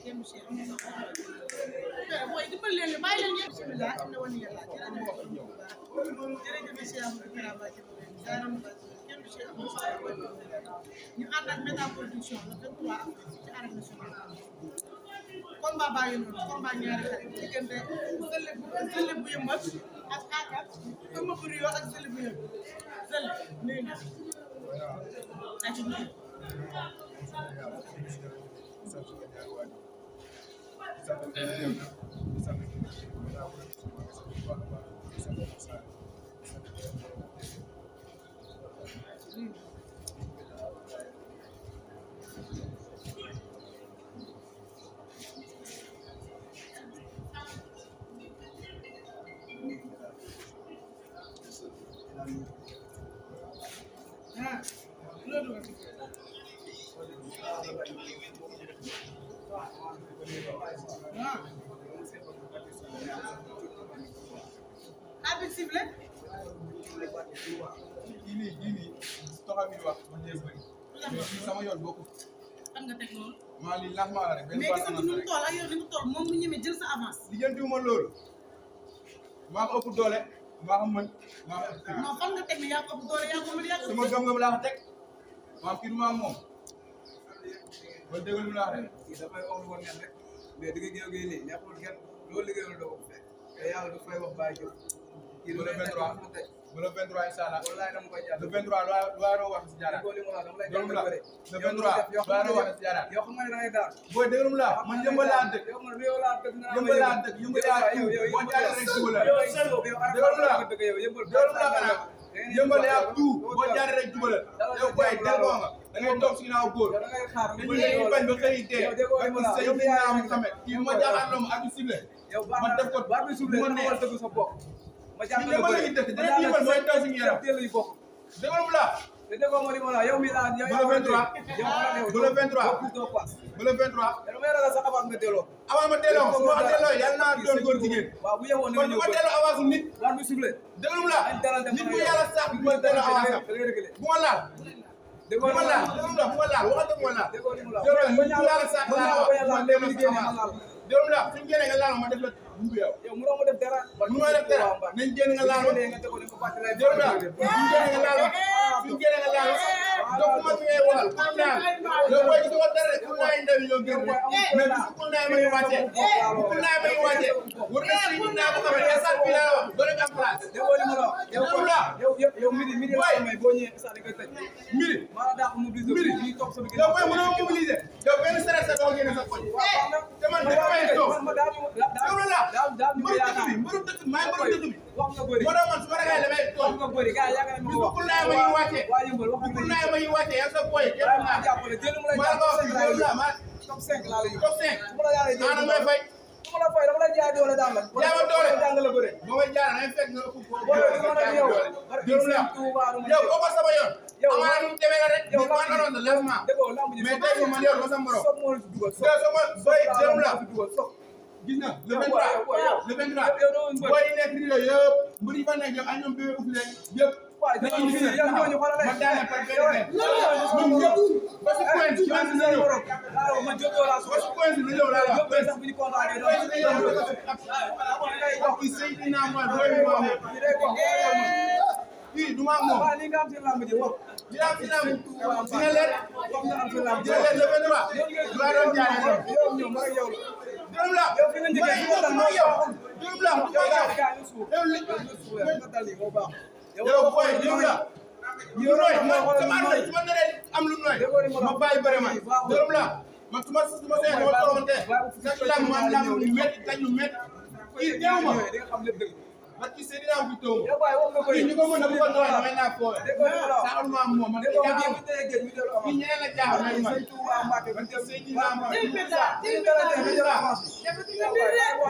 kenn du Cheikh mooy dimbali leen bàyyi leen ñëpp bismillah am na woon yàlla jërëjëf Cheikh Amadou Karamba ci kenn du Cheikh Amadou ñu ànd ak Méta Production le 23 avril ci arène nationale combat baa ngi noonu combat ñaari xarit diggante Zëlle bu Yëmbal ak Akat Eumeu bu Rio ak Zëlle bu Yëmbal Zëlle nuyu na abi sifflé ini toxa mi wax ma ñees bari sama yoon bokku fan nga teg loolu maa li lax maa la rek mais gis nga nu mu toll ak yow ni mu toll moom mu ñeme jël sa avance lijjantiwuma loolu maa ko ëpp doole maa ko mën maa ko ëpp non fan nga teg ni yaa ko ëpp doole yaa ko mën yaa ko sama gëm-gëm laa ko teg maam kii du ma moom ba déglu mu laa rek kii dafay wax lu ko neex rek mais di nga géew gi nii nekkul kenn loolu liggéeyul doo ko fekk te yàlla du fay wax bàyyi jóg kii ba le 23 ba le 23 incha allah wallaay dama koy jàpp le 23 laa doon wax si jaaraat li mu la dama lay déglu mu la jàppale le 23 laa doon wax si jaaraat yow xam nga ne da ngay daal booy déglu mu la man yëmbal laa dëkk yow man yow laa dëkk yëmbal laa dëkk yëmbal laa tuut boo jaaree rek jubal la déglu mu la déglu mu la xanaa yëmbal yaa tuut boo jaaree rek jubal la yow booy delloo nga da ngay toog si ginnaaw góor da ngay xaar dañu leen bañ ba xëy tee ba gis say ginnaaw Muhammad kii ma jaaxal ma ak ciblé yow ma def ko baat bi suufle ma dama war a neex dëgg sa bopp ma jàpp la bëri dëkk dina yëmbal mooy taw suñu yaram teel yi bokk déglu mu la te déggoo ma li ma la yow mi laa yow ba le 23 ba le 23 doo pass ba le 23 damay ragal sax avant nga delloo avant ma delloo su ma delloo yàlla naa doon góor jigéen waaw bu yewoon kon nga bu ma delloo avance nit baat bi suufle déglu mu la nit bu yàlla sax bu ma delloo avance bu ma laal déggoo bu ma laal déglu mu la bu ma laal waxante bu ma laal déggoo li mu la nit bu yàlla sax ba laa ñaaw ba yàlla ma dem delloo liggéey avance ma laal déglu mu la suñu génnee nga laal ma def la bu yow yow mënoo ma def dara nu ma def dara nañ génn nga laal ma nga tegoon ko fàtte lay déglu mu la suñu génnee nga laal ma suñu génnee nga laal ma donc ma fi ngay waxal pour naan yow booy gis nga dara pour naa ndaw yi ñoo génn mais bisu pour naa may wàccee pour naa may wàccee war na si naa ko xam ne sax bi laa wax doo leen am place déggoo li mu la déglu mu la yow midi la may boo ñëwee sax da nga tëj mbiri maa la dàq mobiliser mbiri ñi toog sama yow booy mënoo mobiliser yow benn stress sa doo génne sa koñ te man dafa may toog déglu la mbëru dëkk bi mbëru dëkk bi maa mbëru dëkk bi wax nga bëri moo tax man su ma ragalee damay toog wax nga bëri gars yi yaakaar nañu bisu ko pour wax naa may wàccee waa yëmbal wax pour nga naa may wàccee yaa sa boy maa jàppale jël mu lay maa ko wax déglu la ma top 5 laa la yóbbu top 5 su ma la yàlla jël ana may fay su ma la fay dama lay jaay doole daal la jaay ma doole jàng la bëre boo may jaar day fekk nga ëpp foofu boo yow dama la yow déglu la yow boo ko sama yoon amaana nu mu demee la rek yow man anoon na lancement déggoo lamb ji mais tey man yor ma sa morom soog moo la si dugal yow sama boy déglu la dugal soog gis nga le 23 le 23 boy yi nekk Rio yëpp mbir yi fa nekk yëpp ak ñoom bébé uf leen yëpp waaye dañu ñu fi yow ñooñu xoolal ma daane par benn ñoom ñëpp ba si point si man na ñëw ma jógoo la ba si point si na ñëw laa la sax bu ñu kontaanee do wax ki Seydina Muhammad doy mi ma moom fii du ma moom waaw li nga am ci lamb ji wax dina am dina leer wax nga am ci lamb ji dina leer le 23 laa doon jaaree yow ñoom ma yow la dërëm la yow fi nga njëkkee yow dërëm la yow yow booy dërëm la yow nooy man sama nooy su ma naree am lu nooy ma bàyyi bëre man dërëm la man su ma see ma toroonte sax la man la lu métti taj lu métti kii teew ma di nga xam lépp dëgg man kii Seydina fi teew ma yow baay wax nga bëri kii ñu ko mën a bu ko nooy damay naa foowe sax ma am moom man déggoo ma bu teye gët mi delu kii avance ñeneen la jaaxal nañ man sëñ Touba Mbacke man kii Seydina ma ñu dara te ñu jël avance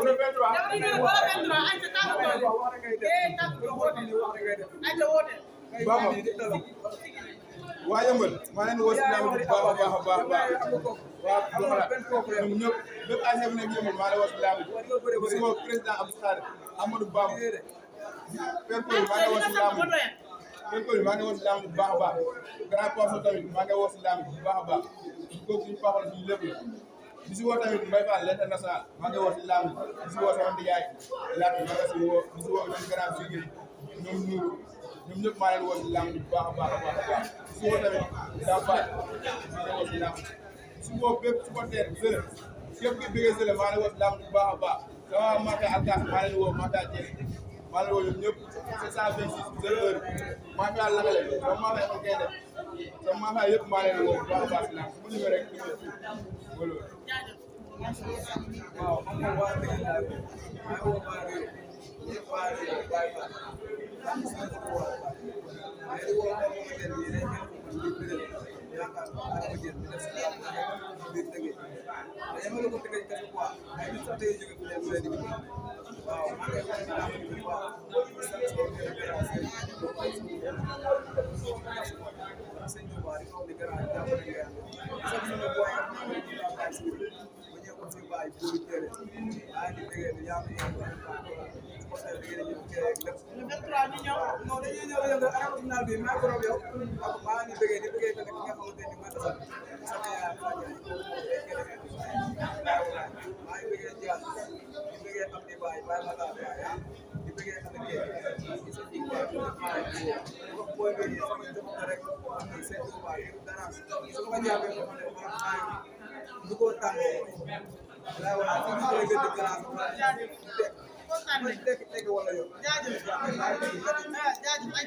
le 23 waa yëmbal maa leen woo si làmb bu baax a baax a baax waa Jokalante ñoom ñëpp bépp ay nekk yëmbal maa leen woo si làmb bi sama président Abdou Khadre Amadou Bamba Père Koy maa ngi woo si làmb Père Koy maa ngi woo si làmb bu baax a baax grand poisson tamit maa ngi woo si làmb bu baax a baax kooku suñu papa la suñu lépp la di si woo tamit Mbaye Fall l'international maa ngi woo si lamb di si woo sama ndiyaay laaj maa ngi si woo di si woo ñoom grand figure ñoom Nour ñoom ñëpp maa leen woo si lamb bu baax a baax a baax a baax di si woo tamit Dampal maa ngi woo si lamb di si woo bépp supporter Sele képp ki bëggee Sele maa leen woo si lamb bu baax a baax sama Maka Alkas maa leen woo Maka Dieng maa leen woo ñoom ñëpp 726 heure maa fi àll lakale sama maa fay koy def sama maa fay yëpp maa leen woo bu baax a baax si lamb su ma ñëwee rek wala waaw xam nga waa dëgg laa maa ngi woo waa réew ñëpp waa réew Baye Fall am na sama bopp waa mais di woo koo xamante ne nii dañ koy yaakaar naa ko jël di def si biir dëgg mais yamale ko dëgg kese quoi ay nit sax day jóge bu leen di waaw maa ngi wax naa ko bu baax sëñ Touba di kaw di gërëm jàppale ngeen sax sama boy am na ñu la bàyyi si bu ñëw ko fi bàyyi pour télé maa ngi déggee ni yaa ngi ko sa déggee ñu ci rek lépp le 23 ñu ñëw non dañuy ñëw yëngal arab final bi maa ko rob yow maa ngi déggee ni bëggee tamit ki nga xamante ni mooy sama yaay maa ngi bëggee jaar di bëggee am di bàyyi bàyyi ma laa yaa di bëggee xam ne ci sa ci ko boy bi sama dëkk rek sëñ Touba dara su ma jàppee ko ne maa du ko tàngee waaw waaw fi ñu koy gëdd glace kontaan nañ teg wala yow jaajëf jaajëf ay